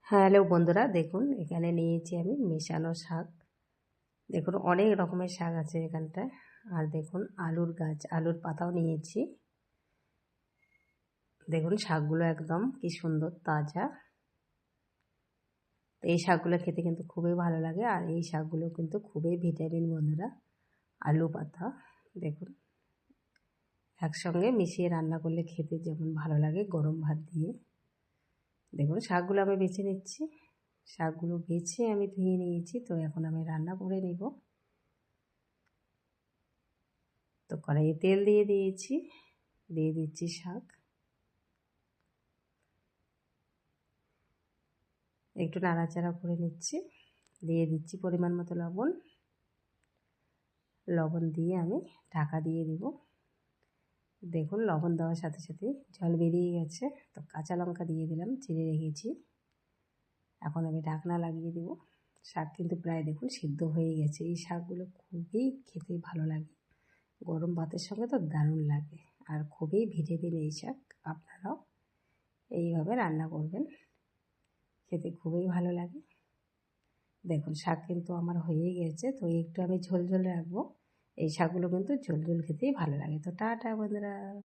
Hello বন্ধুরা, দেখুন এখানে নিয়েছি আমি মেশানো শাক। দেখুন অনেক রকমের শাক আছে এখানটায়। আর দেখুন আলুর গাছ, আলুর পাতাও নিয়েছি। দেখুন শাকগুলো একদম কি সুন্দর তাজা। এই শাকগুলো খেতে কিন্তু খুবই ভালো লাগে, আর এই শাকগুলো কিন্তু খুবই ভিটামিন বন্ধুরা। আলু পাতা দেখুন একসঙ্গে মিশিয়ে রান্না করলে খেতে যেমন ভালো লাগে গরম ভাত দিয়ে। দেখুন শাকগুলো আমি বেছে নিচ্ছি। শাকগুলো বেছে আমি ধুয়ে নিয়েছি, তো এখন আমি রান্না করে নেব। তো কড়াইয়ে তেল দিয়ে দিয়েছি, দিয়ে দিচ্ছি শাক, একটু নাড়াচাড়া করে নিচ্ছি, দিয়ে দিচ্ছি পরিমাণ মতো লবণ। লবণ দিয়ে আমি ঢাকা দিয়ে দিব। দেখুন লবণ দেওয়ার সাথে সাথে জল বেরিয়ে গেছে, তো কাঁচা লঙ্কা দিয়ে দিলাম, চিড়ে রেখেছি। এখন আমি ঢাকনা লাগিয়ে দেব। শাক কিন্তু প্রায় দেখুন সিদ্ধ হয়ে গেছে। এই শাকগুলো খুবই খেতে ভালো লাগে, গরম ভাতের সঙ্গে তো দারুণ লাগে, আর খুবই ভিটামিন এই শাক। আপনারাও এইভাবে রান্না করবেন, খেতে খুবই ভালো লাগে। দেখুন শাক কিন্তু আমার হয়ে গেছে, তো একটু আমি ঝোল ঝোল রাখবো। এই শাকগুলো কিন্তু ঝোল ঝোল খেতেই ভালো লাগে। তো টাটা বন্ধুরা।